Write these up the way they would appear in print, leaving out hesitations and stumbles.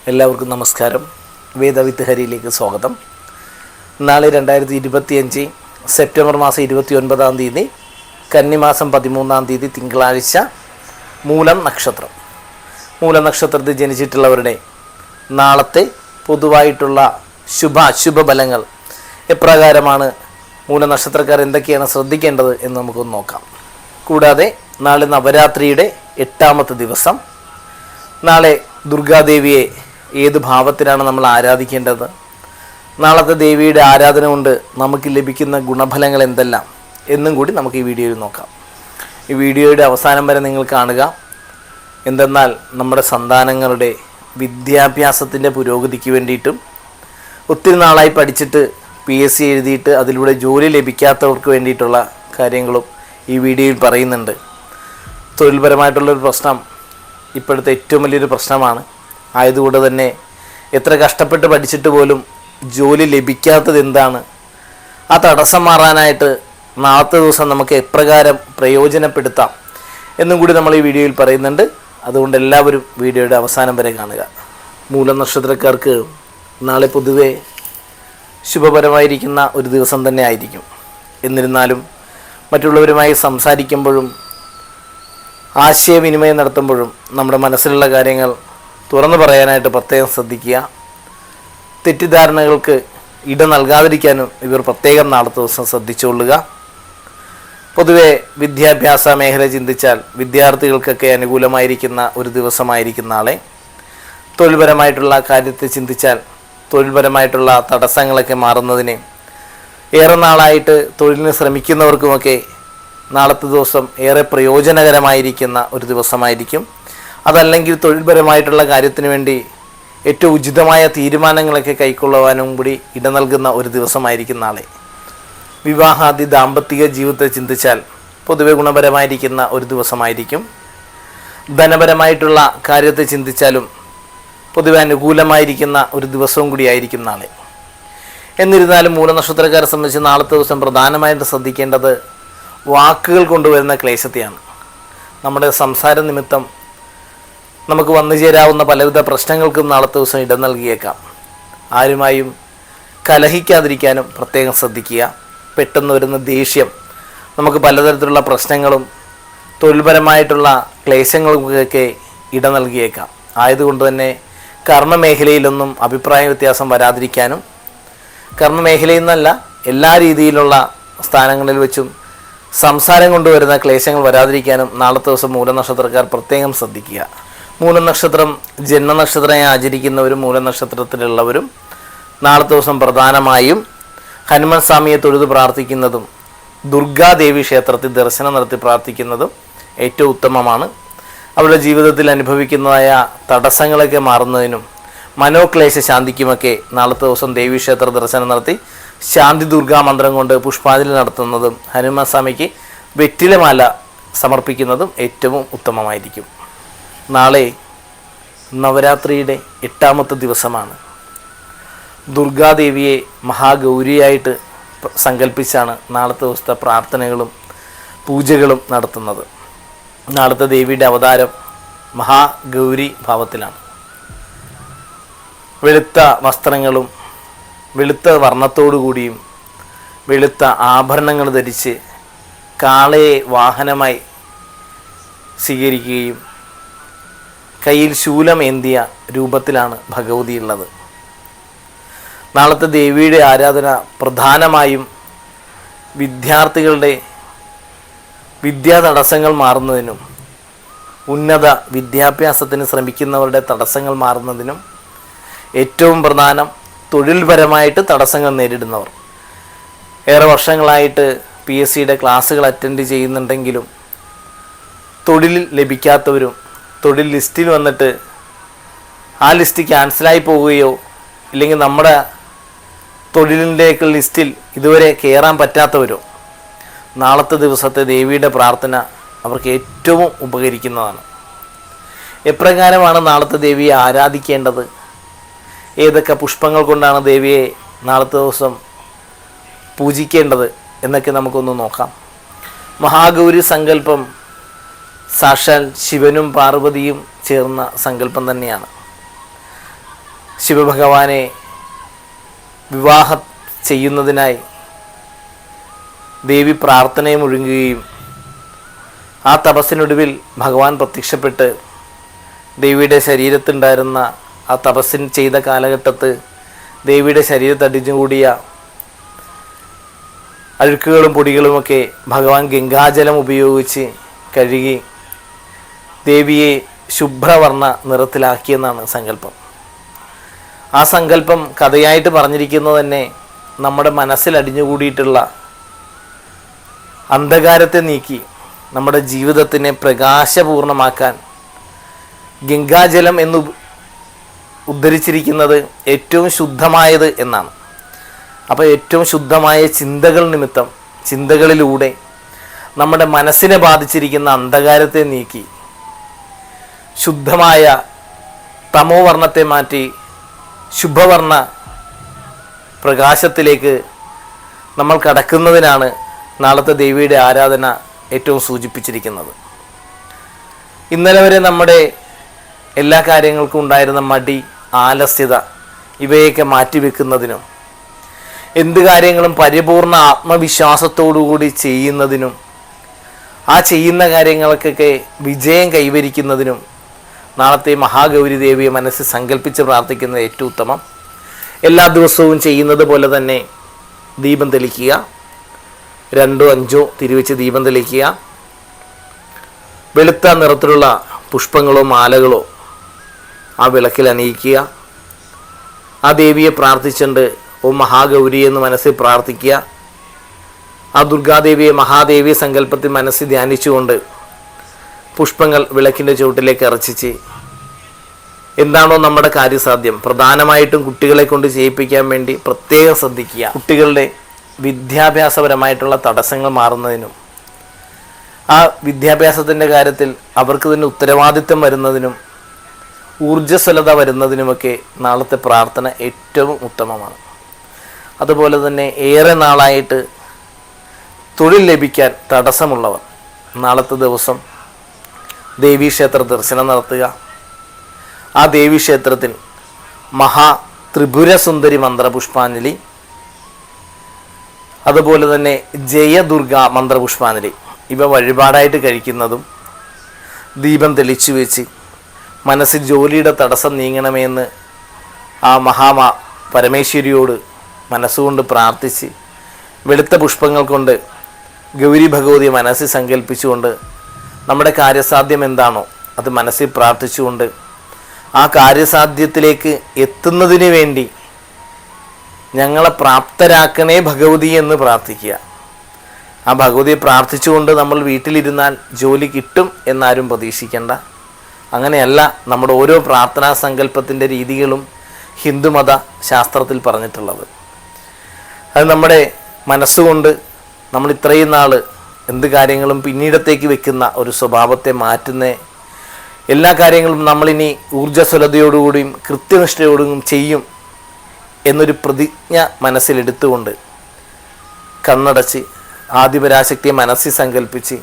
എല്ലാവർക്കും നമസ്കാരം. വേദവിത്ത് ഹരിയിലേക്ക് സ്വാഗതം. നാളെ 2025 സെപ്റ്റംബർ മാസം 29-ാം തീയതി കന്നിമാസം 13-ാം തീയതി തിങ്കളാഴ്ച മൂലം നക്ഷത്രം. മൂലം നക്ഷത്രത്തിൽ ജനിച്ചിട്ടുള്ളവരുടെ നാളത്തെ പൊതുവായിട്ടുള്ള അശുഭ ഫലങ്ങൾ എപ്രകാരമാണ്, മൂലം നക്ഷത്രക്കാർ എന്തൊക്കെയാണ് ശ്രദ്ധിക്കേണ്ടത് എന്ന് നമുക്കൊന്ന് നോക്കാം. കൂടാതെ നാളെ നവരാത്രിയുടെ 8ാമത്തെ ദിവസം. നാളെ ദുർഗാദേവിയെ ഏത് ഭാവത്തിലാണ് നമ്മൾ ആരാധിക്കേണ്ടത്, നാളത്തെ ദേവിയുടെ ആരാധന കൊണ്ട് നമുക്ക് ലഭിക്കുന്ന ഗുണഫലങ്ങൾ എന്തെല്ലാം എന്നും കൂടി നമുക്ക് ഈ വീഡിയോയിൽ നോക്കാം. ഈ വീഡിയോയുടെ അവസാനം വരെ നിങ്ങൾ കാണുക. എന്തെന്നാൽ നമ്മുടെ സന്താനങ്ങളുടെ വിദ്യാഭ്യാസത്തിൻ്റെ പുരോഗതിക്ക് വേണ്ടിയിട്ടും ഒത്തിരി നാളായി പഠിച്ചിട്ട് PSC എഴുതിയിട്ട് അതിലൂടെ ജോലി ലഭിക്കാത്തവർക്ക് വേണ്ടിയിട്ടുള്ള കാര്യങ്ങളും ഈ വീഡിയോയിൽ പറയുന്നുണ്ട്. തൊഴിൽപരമായിട്ടുള്ളൊരു പ്രശ്നം ഇപ്പോഴത്തെ ഏറ്റവും വലിയൊരു പ്രശ്നമാണ്. ആയതുകൊണ്ട് തന്നെ എത്ര കഷ്ടപ്പെട്ട് പഠിച്ചിട്ട് പോലും ജോലി ലഭിക്കാത്തത് എന്താണ്, ആ തടസ്സം മാറാനായിട്ട് നാളത്തെ ദിവസം നമുക്ക് എപ്രകാരം പ്രയോജനപ്പെടുത്താം എന്നും കൂടി നമ്മൾ ഈ വീഡിയോയിൽ പറയുന്നുണ്ട്. അതുകൊണ്ട് എല്ലാവരും വീഡിയോയുടെ അവസാനം വരെ കാണുക. മൂലം നക്ഷത്രക്കാർക്ക് നാളെ പൊതുവെ ശുഭപരമായിരിക്കുന്ന ഒരു ദിവസം തന്നെ ആയിരിക്കും. എന്നിരുന്നാലും മറ്റുള്ളവരുമായി സംസാരിക്കുമ്പോഴും ആശയവിനിമയം നടത്തുമ്പോഴും നമ്മുടെ മനസ്സിലുള്ള കാര്യങ്ങൾ തുറന്നു പറയാനായിട്ട് പ്രത്യേകം ശ്രദ്ധിക്കുക. തെറ്റിദ്ധാരണകൾക്ക് ഇട നൽകാതിരിക്കാനും ഇവർ പ്രത്യേകം നാളത്തെ ദിവസം ശ്രദ്ധിച്ചുകൊള്ളുക. പൊതുവെ വിദ്യാഭ്യാസ മേഖല ചിന്തിച്ചാൽ വിദ്യാർത്ഥികൾക്കൊക്കെ അനുകൂലമായിരിക്കുന്ന ഒരു ദിവസമായിരിക്കും നാളെ. തൊഴിൽപരമായിട്ടുള്ള കാര്യത്തെ ചിന്തിച്ചാൽ തൊഴിൽപരമായിട്ടുള്ള തടസ്സങ്ങളൊക്കെ മാറുന്നതിന് ഏറെ നാളായിട്ട് തൊഴിലിന് ശ്രമിക്കുന്നവർക്കുമൊക്കെ നാളത്തെ ദിവസം ഏറെ പ്രയോജനകരമായിരിക്കുന്ന ഒരു ദിവസമായിരിക്കും. അതല്ലെങ്കിൽ തൊഴിൽപരമായിട്ടുള്ള കാര്യത്തിന് വേണ്ടി ഏറ്റവും ഉചിതമായ തീരുമാനങ്ങളൊക്കെ കൈക്കൊള്ളുവാനും കൂടി ഇട നൽകുന്ന ഒരു ദിവസമായിരിക്കും നാളെ. വിവാഹാദി ദാമ്പത്തിക ജീവിതത്തെ ചിന്തിച്ചാൽ പൊതുവെ ഗുണപരമായിരിക്കുന്ന ഒരു ദിവസമായിരിക്കും. ധനപരമായിട്ടുള്ള കാര്യത്തെ ചിന്തിച്ചാലും പൊതുവെ അനുകൂലമായിരിക്കുന്ന ഒരു ദിവസവും കൂടിയായിരിക്കും നാളെ. എന്നിരുന്നാലും മൂലനക്ഷത്രക്കാരെ സംബന്ധിച്ച് നാളത്തെ ദിവസം പ്രധാനമായിട്ട് ശ്രദ്ധിക്കേണ്ടത് വാക്കുകൾ കൊണ്ടുവരുന്ന ക്ലേശത്തെയാണ്. നമ്മുടെ സംസാര നിമിത്തം നമുക്ക് വന്നു ചേരാവുന്ന പലവിധ പ്രശ്നങ്ങൾക്കും നാളത്തെ ദിവസം ഇടം നൽകിയേക്കാം. ആരുമായും കലഹിക്കാതിരിക്കാനും പ്രത്യേകം ശ്രദ്ധിക്കുക. പെട്ടെന്ന് വരുന്ന ദേഷ്യം നമുക്ക് പലതരത്തിലുള്ള പ്രശ്നങ്ങളും തൊഴിൽപരമായിട്ടുള്ള ക്ലേശങ്ങൾക്കൊക്കെ ഇട നൽകിയേക്കാം. ആയതുകൊണ്ട് തന്നെ കർമ്മമേഖലയിലൊന്നും അഭിപ്രായ വ്യത്യാസം വരാതിരിക്കാനും, കർമ്മമേഖലയിൽ നിന്നല്ല എല്ലാ രീതിയിലുള്ള സ്ഥാനങ്ങളിൽ വെച്ചും സംസാരം കൊണ്ടുവരുന്ന ക്ലേശങ്ങൾ വരാതിരിക്കാനും നാളത്തെ ദിവസം മൂലനക്ഷത്രക്കാർ പ്രത്യേകം ശ്രദ്ധിക്കുക. മൂലനക്ഷത്രം ജന്മനക്ഷത്രമായി ആചരിക്കുന്നവരും മൂലനക്ഷത്രത്തിലുള്ളവരും നാളത്തെ ദിവസം പ്രധാനമായും ഹനുമാൻ സ്വാമിയെ തൊഴുത് പ്രാർത്ഥിക്കുന്നതും ദുർഗാദേവി ക്ഷേത്രത്തിൽ ദർശനം നടത്തി പ്രാർത്ഥിക്കുന്നതും ഏറ്റവും ഉത്തമമാണ്. അവരുടെ ജീവിതത്തിൽ അനുഭവിക്കുന്നതായ തടസ്സങ്ങളൊക്കെ മാറുന്നതിനും മനോക്ലേശ ശാന്തിക്കുമൊക്കെ നാളത്തെ ദിവസം ദേവീക്ഷേത്ര ദർശനം നടത്തി ശാന്തി ദുർഗാ മന്ത്രം കൊണ്ട് പുഷ്പാഞ്ജലി നടത്തുന്നതും ഹനുമാൻ സ്വാമിക്ക് വെറ്റിലമാല സമർപ്പിക്കുന്നതും ഏറ്റവും ഉത്തമമായിരിക്കും. നാളെ നവരാത്രിയുടെ 8ാമത്തെ ദിവസമാണ്. ദുർഗാദേവിയെ മഹാഗൗരിയായിട്ട് സങ്കല്പിച്ചാണ് നാളത്തെ ദിവസത്തെ പ്രാർത്ഥനകളും പൂജകളും നടത്തുന്നത്. നാളത്തെ ദേവിയുടെ അവതാരം മഹാഗൗരി ഭാവത്തിലാണ്. വെളുത്ത വസ്ത്രങ്ങളും വെളുത്ത വർണ്ണത്തോടു കൂടിയും വെളുത്ത ആഭരണങ്ങൾ ധരിച്ച് കാളയെ വാഹനമായി സ്വീകരിക്കുകയും കയ്യിൽ ശൂലം ഏന്തിയ രൂപത്തിലാണ് ഭഗവതി ഉള്ളത്. നാളത്തെ ദേവിയുടെ ആരാധന പ്രധാനമായും വിദ്യാർത്ഥികളുടെ വിദ്യാ തടസ്സങ്ങൾ മാറുന്നതിനും ഉന്നത വിദ്യാഭ്യാസത്തിന് ശ്രമിക്കുന്നവരുടെ തടസ്സങ്ങൾ മാറുന്നതിനും ഏറ്റവും പ്രധാനം തൊഴിൽപരമായിട്ട് തടസ്സങ്ങൾ നേരിടുന്നവർ. ഏറെ വർഷങ്ങളായിട്ട് PSCയുടെ ക്ലാസ്സുകൾ അറ്റൻഡ് ചെയ്യുന്നുണ്ടെങ്കിലും തൊഴിൽ ലഭിക്കാത്തവരും തൊഴിൽ ലിസ്റ്റിൽ വന്നിട്ട് ആ ലിസ്റ്റ് ക്യാൻസലായി പോവുകയോ ഇല്ലെങ്കിൽ നമ്മുടെ തൊഴിലിൻ്റെയൊക്കെ ലിസ്റ്റിൽ ഇതുവരെ കയറാൻ പറ്റാത്തവരോ നാളത്തെ ദിവസത്തെ ദേവിയുടെ പ്രാർത്ഥന അവർക്ക് ഏറ്റവും ഉപകരിക്കുന്നതാണ്. എപ്രകാരമാണ് നാളത്തെ ദേവിയെ ആരാധിക്കേണ്ടത്, ഏതൊക്കെ പുഷ്പങ്ങൾ കൊണ്ടാണ് ദേവിയെ നാളത്തെ ദിവസം പൂജിക്കേണ്ടത് എന്നൊക്കെ നമുക്കൊന്ന് നോക്കാം. മഹാഗൗരി സങ്കല്പം സാക്ഷാൽ ശിവനും പാർവതിയും ചേർന്ന സങ്കല്പം തന്നെയാണ്. ശിവഭഗവാനെ വിവാഹം ചെയ്യുന്നതിനായി ദേവി പ്രാർത്ഥനയെ മുഴുകുകയും ആ തപസ്സിനൊടുവിൽ ഭഗവാൻ പ്രത്യക്ഷപ്പെട്ട് ദേവിയുടെ ശരീരത്തുണ്ടായിരുന്ന ആ തപസ്സിന് ചെയ്ത കാലഘട്ടത്ത് ദേവിയുടെ ശരീരത്തടിഞ്ഞുകൂടിയ അഴുക്കുകളും പൊടികളുമൊക്കെ ഭഗവാൻ ഗംഗാജലം ഉപയോഗിച്ച് കഴുകി ദേവിയെ ശുഭ്രവർണ്ണ നിറത്തിലാക്കിയെന്നാണ് സങ്കല്പം. ആ സങ്കല്പം കഥയായിട്ട് പറഞ്ഞിരിക്കുന്നത് തന്നെ നമ്മുടെ മനസ്സിൽ അടിഞ്ഞുകൂടിയിട്ടുള്ള അന്ധകാരത്തെ നീക്കി നമ്മുടെ ജീവിതത്തിനെ പ്രകാശപൂർണമാക്കാൻ ഗംഗാജലം എന്ന് ഉദ്ധരിച്ചിരിക്കുന്നത് ഏറ്റവും ശുദ്ധമായത് എന്നാണ്. അപ്പോൾ ഏറ്റവും ശുദ്ധമായ ചിന്തകൾ നിമിത്തം, ചിന്തകളിലൂടെ നമ്മുടെ മനസ്സിനെ ബാധിച്ചിരിക്കുന്ന അന്ധകാരത്തെ നീക്കി ശുദ്ധമായ തമോവർണ്ണത്തെ മാറ്റി ശുഭവർണ്ണ പ്രകാശത്തിലേക്ക് നമ്മൾ കടക്കുന്നതിനാണ് നാളത്തെ ദേവിയുടെ ആരാധന ഏറ്റവും സൂചിപ്പിച്ചിരിക്കുന്നത്. ഇന്നലെ വരെ നമ്മുടെ എല്ലാ കാര്യങ്ങൾക്കും ഉണ്ടായിരുന്ന മടി, ആലസ്യത ഇവയൊക്കെ മാറ്റിവെക്കുന്നതിനും എന്ത് കാര്യങ്ങളും പരിപൂർണ ആത്മവിശ്വാസത്തോടുകൂടി ചെയ്യുന്നതിനും ആ ചെയ്യുന്ന കാര്യങ്ങൾക്കൊക്കെ വിജയം കൈവരിക്കുന്നതിനും നാളത്തെ മഹാഗൗരി ദേവിയെ മനസ്സിൽ സങ്കല്പിച്ച് പ്രാർത്ഥിക്കുന്നത് ഏറ്റവും ഉത്തമം. എല്ലാ ദിവസവും ചെയ്യുന്നത് പോലെ തന്നെ ദീപം തെളിക്കുക, 2 5 തിരിവെച്ച് ദീപം തെളിക്കുക, വെളുത്ത നിറത്തിലുള്ള പുഷ്പങ്ങളോ മാലകളോ ആ വിളക്കിൽ അണിയിക്കുക. ആ ദേവിയെ പ്രാർത്ഥിച്ചുകൊണ്ട് ഓ മഹാഗൗരി എന്ന് മനസ്സിൽ പ്രാർത്ഥിക്കുക. ആ ദുർഗാദേവിയെ, മഹാദേവിയെ സങ്കല്പത്തിൽ മനസ്സിൽ ധ്യാനിച്ചുകൊണ്ട് പുഷ്പങ്ങൾ വിളക്കിൻ്റെ ചുവട്ടിലേക്ക് ഇറച്ചിച്ച് എന്താണോ നമ്മുടെ കാര്യസാധ്യം, പ്രധാനമായിട്ടും കുട്ടികളെ കൊണ്ട് ചെയ്യിപ്പിക്കാൻ വേണ്ടി പ്രത്യേകം ശ്രദ്ധിക്കുക. കുട്ടികളുടെ വിദ്യാഭ്യാസപരമായിട്ടുള്ള തടസ്സങ്ങൾ മാറുന്നതിനും ആ വിദ്യാഭ്യാസത്തിൻ്റെ കാര്യത്തിൽ അവർക്ക് തന്നെ ഉത്തരവാദിത്വം വരുന്നതിനും ഊർജ്ജസ്വലത വരുന്നതിനുമൊക്കെ നാളത്തെ പ്രാർത്ഥന ഏറ്റവും ഉത്തമമാണ്. അതുപോലെ തന്നെ ഏറെ നാളായിട്ട് തൊഴിൽ ലഭിക്കാൻ തടസ്സമുള്ളവർ നാളത്തെ ദിവസം ദേവീക്ഷേത്ര ദർശനം നടത്തുക. ആ ദേവീക്ഷേത്രത്തിൽ മഹാ ത്രിപുരസുന്ദരി മന്ത്രപുഷ്പാഞ്ജലി, അതുപോലെ തന്നെ ജയദുർഗ മന്ത്രപുഷ്പാഞ്ജലി ഇവ വഴിപാടായിട്ട് കഴിക്കുന്നതും ദീപം തെളിച്ചു വെച്ച് മനസ്സിൽ ജോലിയുടെ തടസ്സം നീങ്ങണമെന്ന് ആ പരമേശ്വരിയോട് മനസ്സുകൊണ്ട് പ്രാർത്ഥിച്ച് വെളുത്ത പുഷ്പങ്ങൾ കൊണ്ട് ഗൗരി ഭഗവതിയെ മനസ്സിൽ സങ്കല്പിച്ചുകൊണ്ട് നമ്മുടെ കാര്യസാധ്യം എന്താണോ അത് മനസ്സിൽ പ്രാർത്ഥിച്ചുകൊണ്ട് ആ കാര്യസാധ്യത്തിലേക്ക് എത്തുന്നതിന് വേണ്ടി ഞങ്ങളെ പ്രാപ്തരാക്കണേ ഭഗവതി എന്ന് പ്രാർത്ഥിക്കുക. ആ ഭഗവതിയെ പ്രാർത്ഥിച്ചുകൊണ്ട് നമ്മൾ വീട്ടിലിരുന്നാൽ ജോലി കിട്ടും എന്നാരും പ്രതീക്ഷിക്കേണ്ട. അങ്ങനെയല്ല നമ്മുടെ ഓരോ പ്രാർത്ഥനാ സങ്കല്പത്തിൻ്റെ രീതികളും ഹിന്ദുമത ശാസ്ത്രത്തിൽ പറഞ്ഞിട്ടുള്ളത്. അത് നമ്മുടെ മനസ്സുകൊണ്ട് നമ്മൾ ഇത്രയും നാൾ എന്ത് കാര്യങ്ങളും പിന്നീടത്തേക്ക് വെക്കുന്ന ഒരു സ്വഭാവത്തെ മാറ്റുന്ന എല്ലാ കാര്യങ്ങളും നമ്മളിനി ഊർജ്ജസ്വലതയോടുകൂടിയും കൃത്യനിഷ്ഠയോടും ചെയ്യും എന്നൊരു പ്രതിജ്ഞ മനസ്സിലെടുത്തുകൊണ്ട് കണ്ണടച്ച് ആദിപരാശക്തിയെ മനസ്സിൽ സങ്കല്പിച്ച്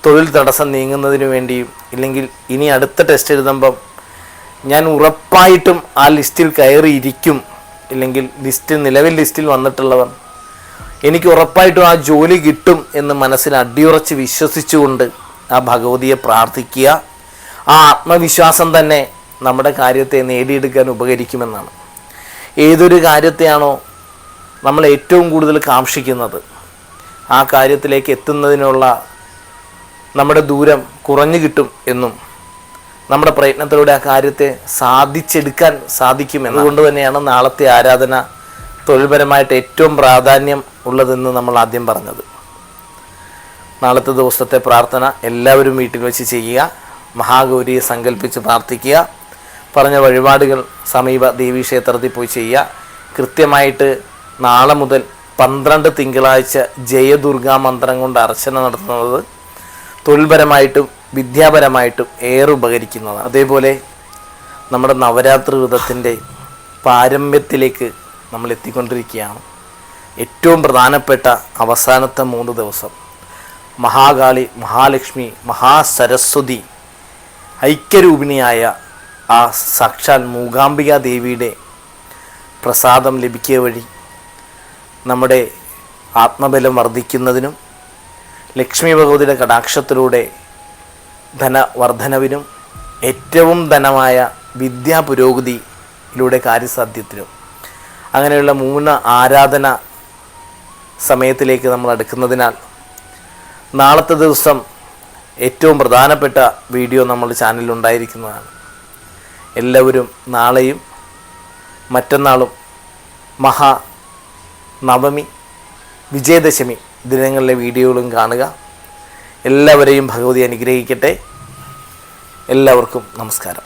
തൊഴിൽ തടസ്സം നീങ്ങുന്നതിന് വേണ്ടിയും ഇല്ലെങ്കിൽ ഇനി അടുത്ത ടെസ്റ്റ് എഴുതുമ്പം ഞാൻ ഉറപ്പായിട്ടും ആ ലിസ്റ്റിൽ കയറിയിരിക്കും, ഇല്ലെങ്കിൽ നിലവിൽ ലിസ്റ്റിൽ വന്നിട്ടുള്ളവർ എനിക്ക് ഉറപ്പായിട്ടും ആ ജോലി കിട്ടും എന്ന് മനസ്സിൽ അടിയുറച്ച് വിശ്വസിച്ചുകൊണ്ട് ആ ഭഗവതിയെ പ്രാർത്ഥിക്കുക. ആ ആത്മവിശ്വാസം തന്നെ നമ്മുടെ കാര്യത്തെ നേടിയെടുക്കാൻ ഉപകരിക്കുമെന്നാണ്. ഏതൊരു കാര്യത്തെയാണോ നമ്മൾ ഏറ്റവും കൂടുതൽ കാക്ഷിക്കുന്നത് ആ കാര്യത്തിലേക്ക് എത്തുന്നതിനുള്ള നമ്മുടെ ദൂരം കുറഞ്ഞു കിട്ടും എന്നും നമ്മുടെ പ്രയത്നത്തിലൂടെ ആ കാര്യത്തെ സാധിച്ചെടുക്കാൻ സാധിക്കുമെന്നും അതുകൊണ്ട് തന്നെയാണ് നാളത്തെ ആരാധന തൊഴിൽപരമായിട്ട് ഏറ്റവും പ്രാധാന്യം ഉള്ളതെന്ന് നമ്മൾ ആദ്യം പറഞ്ഞത്. നാളത്തെ ദിവസത്തെ പ്രാർത്ഥന എല്ലാവരും വീട്ടിൽ വെച്ച് ചെയ്യുക. മഹാഗൗരിയെ സങ്കല്പിച്ച് പ്രാർത്ഥിക്കുക. പറഞ്ഞ വഴിപാടുകൾ സമീപ ദേവീക്ഷേത്രത്തിൽ പോയി ചെയ്യുക. കൃത്യമായിട്ട് നാളെ മുതൽ 12 തിങ്കളാഴ്ച ജയദുർഗാ മന്ത്രം കൊണ്ട് അർച്ചന നടത്തുന്നത് തൊഴിൽപരമായിട്ടും വിദ്യാപരമായിട്ടും ഏറെ ഉപകരിക്കുന്നതാണ്. അതേപോലെ നമ്മുടെ നവരാത്രി വ്രതത്തിൻ്റെ പാരമ്യത്തിലേക്ക് നമ്മൾ എത്തിക്കൊണ്ടിരിക്കുകയാണ്. ഏറ്റവും പ്രധാനപ്പെട്ട അവസാനത്തെ 3 ദിവസം മഹാകാളി, മഹാലക്ഷ്മി, മഹാസരസ്വതി ഐക്യരൂപിണിയായ ആ സാക്ഷാൽ മൂകാംബിക ദേവിയുടെ പ്രസാദം ലഭിക്കുക വഴി നമ്മുടെ ആത്മബലം വർദ്ധിക്കുന്നതിനും ലക്ഷ്മി ഭഗവതിയുടെ കടാക്ഷത്തിലൂടെ ധനവർദ്ധനവിനും ഏറ്റവും ധനമായ വിദ്യാ പുരോഗതിയിലൂടെ കാര്യസാധ്യത്തിനും അങ്ങനെയുള്ള 3 ആരാധന സമയത്തിലേക്ക് നമ്മൾ അടുക്കുന്നതിനാൽ നാളത്തെ ദിവസം ഏറ്റവും പ്രധാനപ്പെട്ട വീഡിയോ നമ്മുടെ ചാനലിൽ ഉണ്ടായിരിക്കുന്നതാണ്. എല്ലാവരും നാളെയും മറ്റന്നാളും മഹാനവമി, വിജയദശമി ദിനങ്ങളിലെ വീഡിയോകളും കാണുക. എല്ലാവരെയും ഭഗവതി അനുഗ്രഹിക്കട്ടെ. എല്ലാവർക്കും നമസ്കാരം.